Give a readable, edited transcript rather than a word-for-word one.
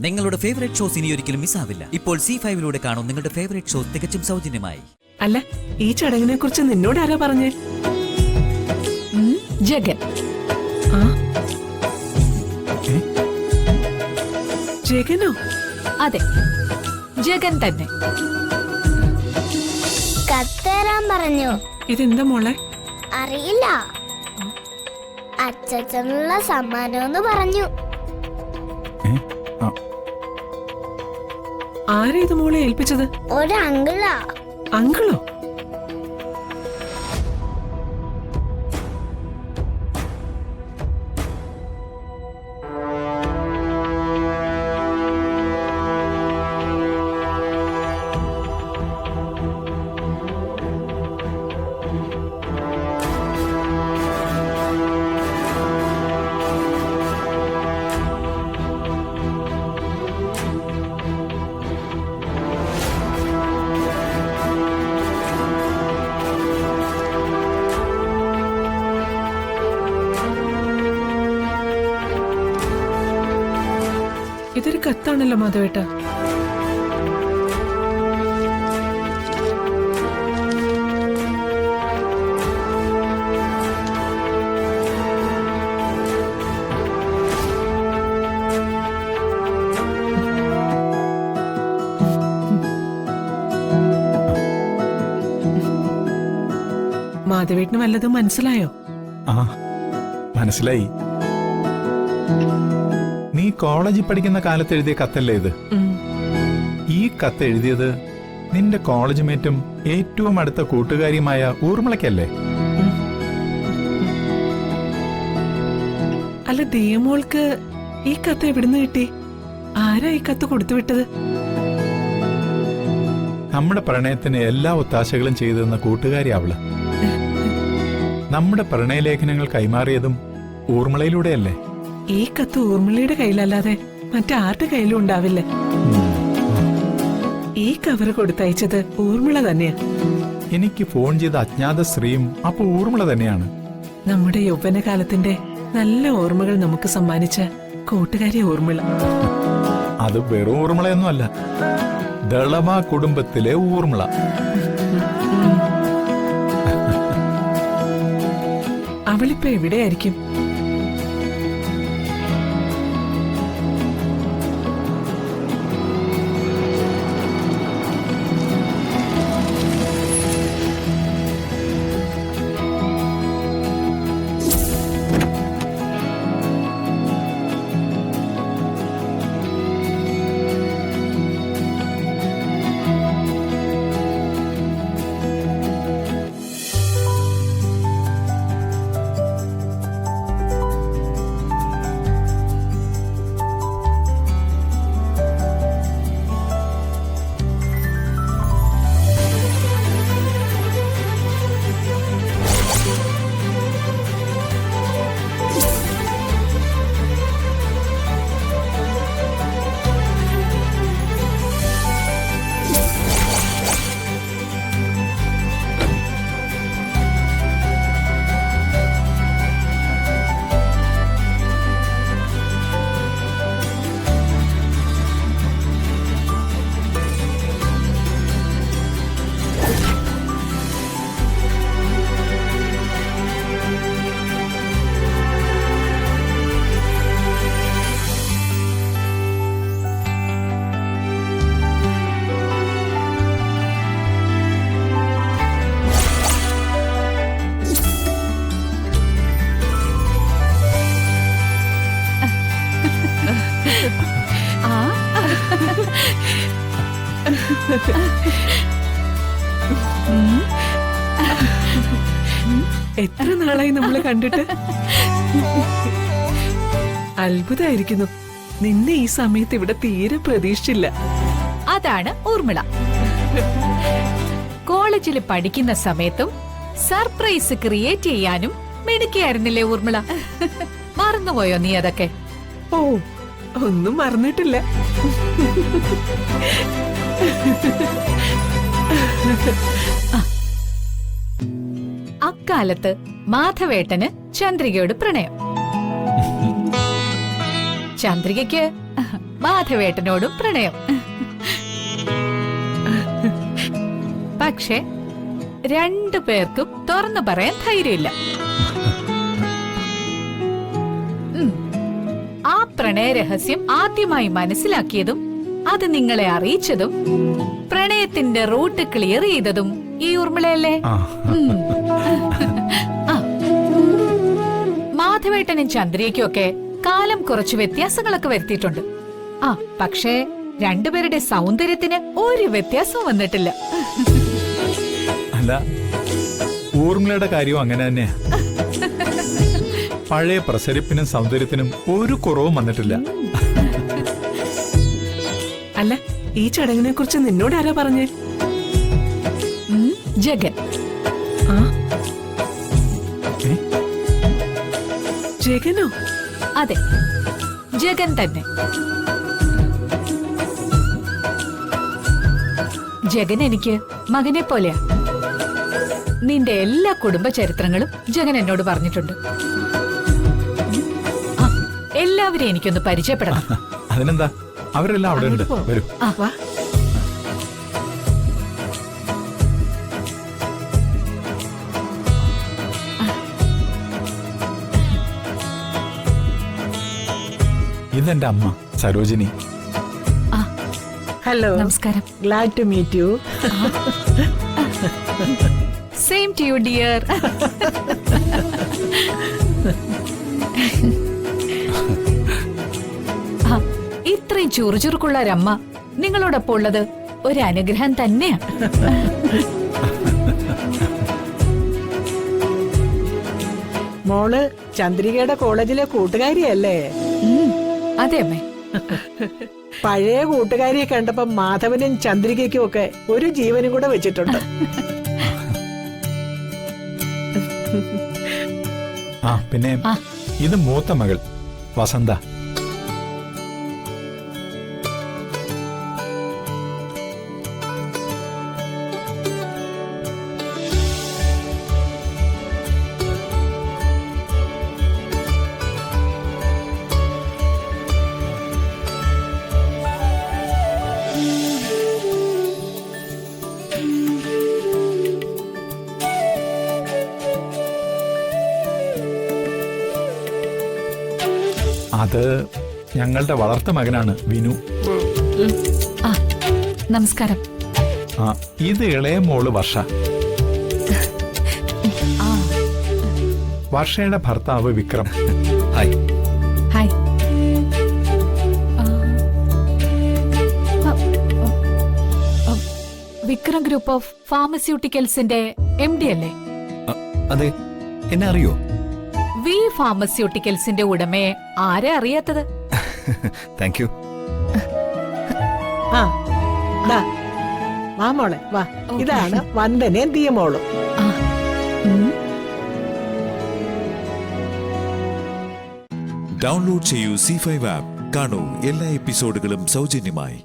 നിങ്ങളുടെ favourite shows ഇനി ഒരിക്കലും മിസ്സാവില്ല. ഇപ്പോൾ C5 കാണും നിങ്ങളുടെ ഫേവറേറ്റ് ഷോസ് തികച്ചും സൗജന്യമായി. അല്ല, ഈ ചടങ്ങിനെ കുറിച്ച് നിന്നോട് ആരാ പറഞ്ഞേ? ജഗൻ. ജഗനോ? അതെ, ജഗൻ തന്നെ. കത്തരാൻ പറഞ്ഞു. ഇതെന്താ മോളെ? അറിയില്ല. അച്ഛനുള്ള സമ്മാനമെന്ന് പറഞ്ഞു. ആരാ ഇത് മോളെ ഏൽപ്പിച്ചത്? ഒരു അങ്കിളാ. അങ്കിളോ? ഇതൊരു കത്താണല്ലോ മാധവേട്ട. മാധവേട്ടന് വല്ലതും മനസ്സിലായോ? മനസ്സിലായി. നീ കോളേജിൽ പഠിക്കുന്ന കാലത്ത് എഴുതിയ കത്തല്ലേ ഇത്? ഈ കത്ത് എഴുതിയത് നിന്റെ കോളേജ് മേറ്റും ഏറ്റവും അടുത്ത കൂട്ടുകാരിയുമായ ഊർമിളയ്ക്കല്ലേ? അല്ല, ദേമോൾക്ക് ഈ കത്ത് എവിടുന്ന് കിട്ടി? ആരാ ഈ കത്ത് കൊടുത്തുവിട്ടത്? നമ്മുടെ പ്രണയത്തിന് എല്ലാ ഒത്താശകളും ചെയ്തു തന്ന കൂട്ടുകാരി അവള്. നമ്മുടെ പ്രണയലേഖനങ്ങൾ കൈമാറിയതും ഊർമിളയിലൂടെയല്ലേ? ഈ കത്ത് ഊർമിളയുടെ കയ്യിലല്ലാതെ മറ്റാരുടെ കയ്യിലും ഉണ്ടാവില്ല. ഈ കവർ കൊടുത്തയച്ചത് ഊർമിള തന്നെയാ. എനിക്ക് ഫോൺ ചെയ്ത അജ്ഞാത സ്ത്രീയും അപ്പൊ ഊർമിള തന്നെയാണ്. നമ്മുടെ യൗവനകാലത്തിന്റെ നല്ല ഓർമ്മകൾ നമുക്ക് സമ്മാനിച്ച കൂട്ടുകാരി ഊർമിള. അത് വെറും ഊർമിളയൊന്നും അല്ല, ദളവ കുടുംബത്തിലെ ഊർമിള. അവളിപ്പോ എവിടെയായിരിക്കും? എത്ര നാളായി നമ്മള് കണ്ടിട്ട്. അത്ഭുതമായിരിക്കുന്നു. നിന്നെ ഈ സമയത്ത് ഇവിടെ തീരെ പ്രതീക്ഷിച്ചില്ല. അതാണ് ഊർമിള. കോളേജിൽ പഠിക്കുന്ന സമയത്തും സർപ്രൈസ് ക്രിയേറ്റ് ചെയ്യാനും മിടുക്കിയായിരുന്നില്ലേ ഊർമിള? മറന്നുപോയോ നീ അതൊക്കെ? ഓ, ഒന്നും മറന്നിട്ടില്ല. അക്കാലത്ത് മാധവേട്ടന് ചന്ദ്രികയോട് പ്രണയം. ചന്ദ്രികയ്ക്ക് മാധവേട്ടനോടും പ്രണയം. പക്ഷെ രണ്ടു പേർക്കും തുറന്നു പറയാൻ ധൈര്യമില്ല. ആ പ്രണയ രഹസ്യം ആദ്യമായി മനസ്സിലാക്കിയതും അത് നിങ്ങളെ അറിയിച്ചതും പ്രണയത്തിന്റെ റൂട്ട് ക്ലിയർ ചെയ്തതും ഈ ഊർമിളയല്ലേ? മാധവേട്ടനും ചന്ദ്രികയ്ക്കും ഒക്കെ കാലം കുറച്ച് വ്യത്യാസങ്ങളൊക്കെ വരുത്തിയിട്ടുണ്ട്. പക്ഷേ രണ്ടുപേരുടെ സൗന്ദര്യത്തിന് ഒരു വ്യത്യാസവും വന്നിട്ടില്ല. അല്ല, ഊർമിളയുടെ കാര്യവും അങ്ങനെ തന്നെയാ. പഴയ പ്രസരിപ്പിനും സൗന്ദര്യത്തിനും ഒരു കുറവും വന്നിട്ടില്ല. അല്ല, ഈ ചടങ്ങിനെ കുറിച്ച് നിന്നോട് ആരാ പറഞ്ഞേ? ജഗൻ. ജഗനോ? അതെ, ജഗൻ തന്നെ. ജഗൻ എനിക്ക് മകനെ പോലെയാ. നിന്റെ എല്ലാ കുടുംബ ചരിത്രങ്ങളും ജഗൻ എന്നോട് പറഞ്ഞിട്ടുണ്ട്. എല്ലാവരെയും എനിക്കൊന്ന് പരിചയപ്പെടണം. അതിനെന്താ, അവരെല്ലാം അവിടെ ഉണ്ട്. വരൂ. വാ. ഇതെന്റെ അമ്മ സരോജിനി. ഹലോ, നമസ്കാരം. Glad to meet you. Same to you dear. ഇത്രയും ചുറുചുറുക്കുള്ള ഒരമ്മ നിങ്ങളോടൊപ്പം ഉള്ളത് ഒരു അനുഗ്രഹം തന്നെയാ. മോള് ചന്ദ്രികയുടെ കോളേജിലെ കൂട്ടുകാരിയല്ലേ? അതെ അമ്മേ. പഴയ കൂട്ടുകാരിയെ കണ്ടപ്പോ മാധവനും ചന്ദ്രികയ്ക്കും ഒക്കെ ഒരു ജീവനും കൂടെ വെച്ചിട്ടുണ്ട്. പിന്നെ ഇത് മൂത്ത മകൾ വസന്ത. അത് ഞങ്ങളുടെ വളർത്ത മകനാണ് വിനു. നമസ്കാരം. ഇത് ഇളയ മോള് വർഷ. വർഷയുടെ ഭർത്താവ് Vikram. Hi. Hi. Vikram group of ഫാർമസ്യൂട്ടിക്കൽസിന്റെ MD അല്ലേ? അതെ, എന്നെ അറിയോ? വി ഫാർമസ്യൂട്ടിക്കൽസിന്റെ ഉടമയെ ആരെ അറിയാത്തത്? Thank you. വാ മോളെ വാ. ഇതാണ് വന്ദനയും ദിയമോളും. ഡൗൺലോഡ് ചെയ്യൂ C5 ആപ്പ്. കാണൂ എല്ലാ എപ്പിസോഡുകളും സൗജന്യമായി.